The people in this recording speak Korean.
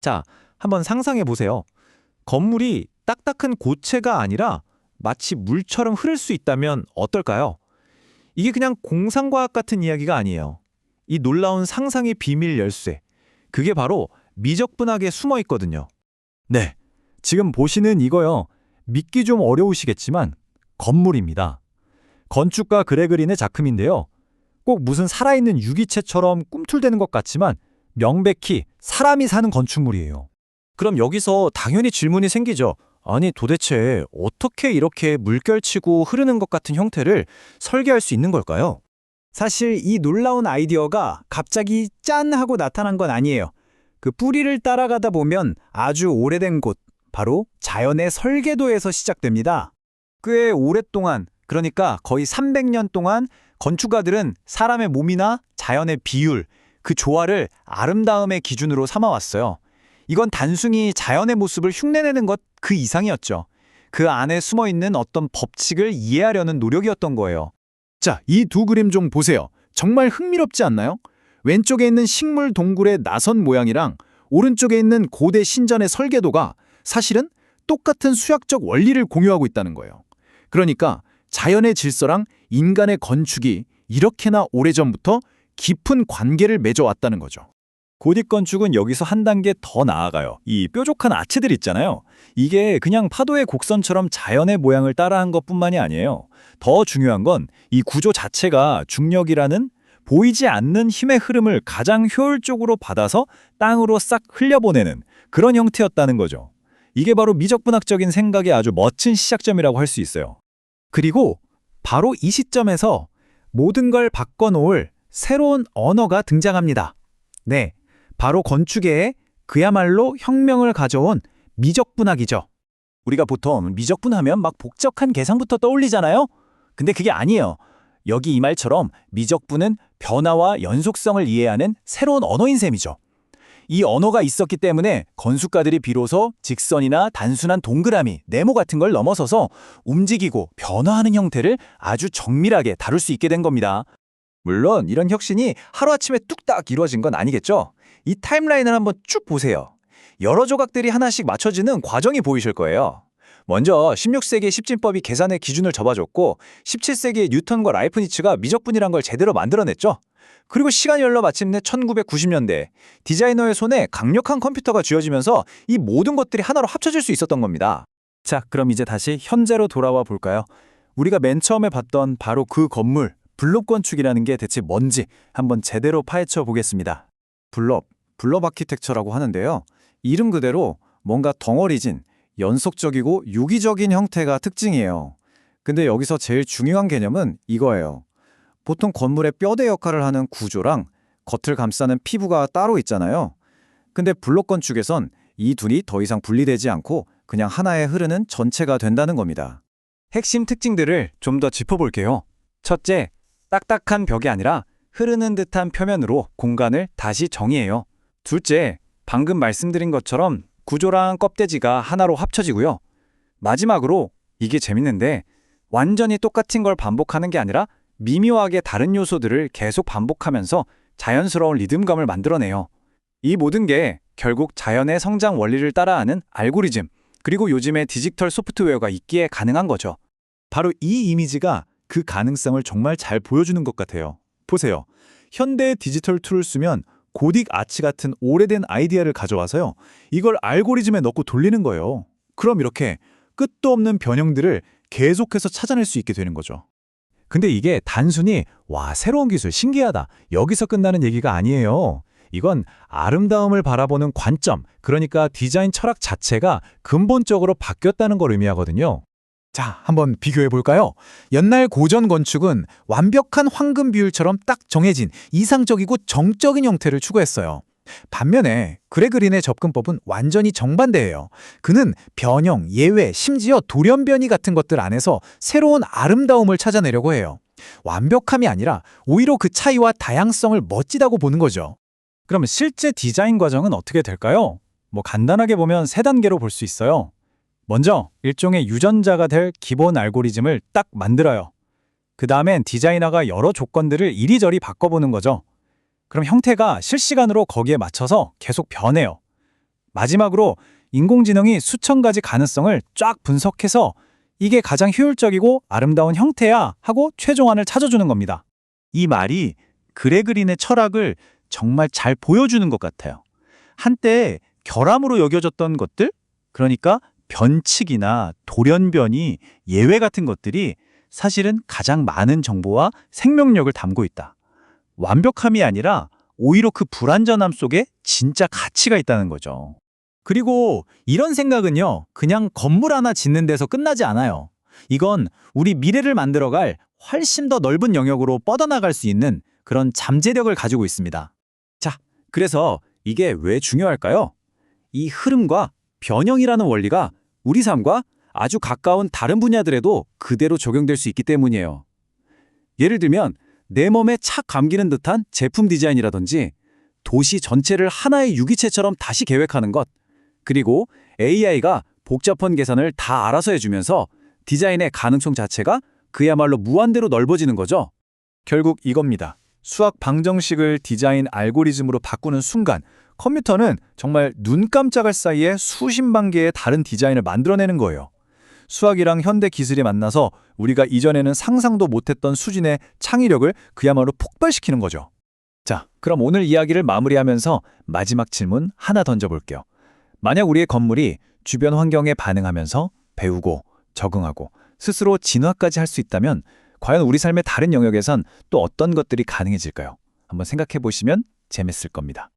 자, 한번 상상해 보세요. 건물이 딱딱한 고체가 아니라 마치 물처럼 흐를 수 있다면 어떨까요? 이게 그냥 공상과학 같은 이야기가 아니에요. 이 놀라운 상상의 비밀 열쇠. 그게 바로 미적분학에 숨어 있거든요. 네, 지금 보시는 이거요. 믿기 좀 어려우시겠지만 건물입니다. 건축가 그레그린의 작품인데요. 꼭 무슨 살아있는 유기체처럼 꿈틀대는 것 같지만 명백히 사람이 사는 건축물이에요. 그럼 여기서 당연히 질문이 생기죠. 아니, 도대체 어떻게 이렇게 물결치고 흐르는 것 같은 형태를 설계할 수 있는 걸까요? 사실 이 놀라운 아이디어가 갑자기 짠 하고 나타난 건 아니에요. 그 뿌리를 따라가다 보면 아주 오래된 곳, 바로 자연의 설계도에서 시작됩니다. 꽤 오랫동안, 그러니까 거의 300년 동안 건축가들은 사람의 몸이나 자연의 비율, 그 조화를 아름다움의 기준으로 삼아왔어요. 이건 단순히 자연의 모습을 흉내내는 것 그 이상이었죠. 그 안에 숨어있는 어떤 법칙을 이해하려는 노력이었던 거예요. 자, 이 두 그림 좀 보세요. 정말 흥미롭지 않나요? 왼쪽에 있는 식물 동굴의 나선 모양이랑 오른쪽에 있는 고대 신전의 설계도가 사실은 똑같은 수학적 원리를 공유하고 있다는 거예요. 그러니까 자연의 질서랑 인간의 건축이 이렇게나 오래전부터 깊은 관계를 맺어왔다는 거죠. 고딕 건축은 여기서 한 단계 더 나아가요. 이 뾰족한 아치들 있잖아요. 이게 그냥 파도의 곡선처럼 자연의 모양을 따라한 것뿐만이 아니에요. 더 중요한 건 이 구조 자체가 중력이라는 보이지 않는 힘의 흐름을 가장 효율적으로 받아서 땅으로 싹 흘려보내는 그런 형태였다는 거죠. 이게 바로 미적분학적인 생각의 아주 멋진 시작점이라고 할 수 있어요. 그리고 바로 이 시점에서 모든 걸 바꿔놓을 새로운 언어가 등장합니다. 네, 바로 건축계에 그야말로 혁명을 가져온 미적분학이죠. 우리가 보통 미적분하면 막 복잡한 계산부터 떠올리잖아요. 근데 그게 아니에요. 여기 이 말처럼 미적분은 변화와 연속성을 이해하는 새로운 언어인 셈이죠. 이 언어가 있었기 때문에 건축가들이 비로소 직선이나 단순한 동그라미, 네모 같은 걸 넘어서서 움직이고 변화하는 형태를 아주 정밀하게 다룰 수 있게 된 겁니다. 물론 이런 혁신이 하루아침에 뚝딱 이루어진 건 아니겠죠? 이 타임라인을 한번 쭉 보세요. 여러 조각들이 하나씩 맞춰지는 과정이 보이실 거예요. 먼저 16세기의 십진법이 계산의 기준을 잡아줬고 17세기의 뉴턴과 라이프니츠가 미적분이란 걸 제대로 만들어냈죠. 그리고 시간이 흘러 마침내 1990년대 디자이너의 손에 강력한 컴퓨터가 쥐어지면서 이 모든 것들이 하나로 합쳐질 수 있었던 겁니다. 자, 그럼 이제 다시 현재로 돌아와 볼까요? 우리가 맨 처음에 봤던 바로 그 건물, 블록 건축이라는 게 대체 뭔지 한번 제대로 파헤쳐 보겠습니다. 블럽 아키텍처라고 하는데요. 이름 그대로 뭔가 덩어리진, 연속적이고 유기적인 형태가 특징이에요. 근데 여기서 제일 중요한 개념은 이거예요. 보통 건물의 뼈대 역할을 하는 구조랑 겉을 감싸는 피부가 따로 있잖아요. 근데 블록 건축에선 이 둘이 더 이상 분리되지 않고 그냥 하나의 흐르는 전체가 된다는 겁니다. 핵심 특징들을 좀 더 짚어볼게요. 첫째, 딱딱한 벽이 아니라 흐르는 듯한 표면으로 공간을 다시 정의해요. 둘째, 방금 말씀드린 것처럼 구조랑 껍데지가 하나로 합쳐지고요. 마지막으로, 이게 재밌는데 완전히 똑같은 걸 반복하는 게 아니라 미묘하게 다른 요소들을 계속 반복하면서 자연스러운 리듬감을 만들어내요. 이 모든 게 결국 자연의 성장 원리를 따라하는 알고리즘, 그리고 요즘의 디지털 소프트웨어가 있기에 가능한 거죠. 바로 이 이미지가 그 가능성을 정말 잘 보여주는 것 같아요. 보세요. 현대의 디지털 툴을 쓰면 고딕 아치 같은 오래된 아이디어를 가져와서요. 이걸 알고리즘에 넣고 돌리는 거예요. 그럼 이렇게 끝도 없는 변형들을 계속해서 찾아낼 수 있게 되는 거죠. 근데 이게 단순히 와, 새로운 기술 신기하다, 여기서 끝나는 얘기가 아니에요. 이건 아름다움을 바라보는 관점, 그러니까 디자인 철학 자체가 근본적으로 바뀌었다는 걸 의미하거든요. 자, 한번 비교해 볼까요? 옛날 고전 건축은 완벽한 황금 비율처럼 딱 정해진 이상적이고 정적인 형태를 추구했어요. 반면에 그레그린의 접근법은 완전히 정반대예요. 그는 변형, 예외, 심지어 돌연변이 같은 것들 안에서 새로운 아름다움을 찾아내려고 해요. 완벽함이 아니라 오히려 그 차이와 다양성을 멋지다고 보는 거죠. 그럼 실제 디자인 과정은 어떻게 될까요? 간단하게 보면 세 단계로 볼 수 있어요. 먼저 일종의 유전자가 될 기본 알고리즘을 딱 만들어요. 그 다음엔 디자이너가 여러 조건들을 이리저리 바꿔보는 거죠. 그럼 형태가 실시간으로 거기에 맞춰서 계속 변해요. 마지막으로 인공지능이 수천 가지 가능성을 쫙 분석해서 이게 가장 효율적이고 아름다운 형태야 하고 최종안을 찾아주는 겁니다. 이 말이 그레그린의 철학을 정말 잘 보여주는 것 같아요. 한때 결함으로 여겨졌던 것들, 그러니까 변칙이나 돌연변이, 예외 같은 것들이 사실은 가장 많은 정보와 생명력을 담고 있다. 완벽함이 아니라 오히려 그 불완전함 속에 진짜 가치가 있다는 거죠. 그리고 이런 생각은요, 그냥 건물 하나 짓는 데서 끝나지 않아요. 이건 우리 미래를 만들어갈 훨씬 더 넓은 영역으로 뻗어나갈 수 있는 그런 잠재력을 가지고 있습니다. 자, 그래서 이게 왜 중요할까요? 이 흐름과 변형이라는 원리가 우리 삶과 아주 가까운 다른 분야들에도 그대로 적용될 수 있기 때문이에요. 예를 들면 내 몸에 착 감기는 듯한 제품 디자인이라든지 도시 전체를 하나의 유기체처럼 다시 계획하는 것, 그리고 AI가 복잡한 계산을 다 알아서 해주면서 디자인의 가능성 자체가 그야말로 무한대로 넓어지는 거죠. 결국 이겁니다. 수학 방정식을 디자인 알고리즘으로 바꾸는 순간 컴퓨터는 정말 눈 깜짝할 사이에 수십만 개의 다른 디자인을 만들어내는 거예요. 수학이랑 현대 기술이 만나서 우리가 이전에는 상상도 못했던 수준의 창의력을 그야말로 폭발시키는 거죠. 자, 그럼 오늘 이야기를 마무리하면서 마지막 질문 하나 던져볼게요. 만약 우리의 건물이 주변 환경에 반응하면서 배우고 적응하고 스스로 진화까지 할 수 있다면 과연 우리 삶의 다른 영역에선 또 어떤 것들이 가능해질까요? 한번 생각해 보시면 재밌을 겁니다.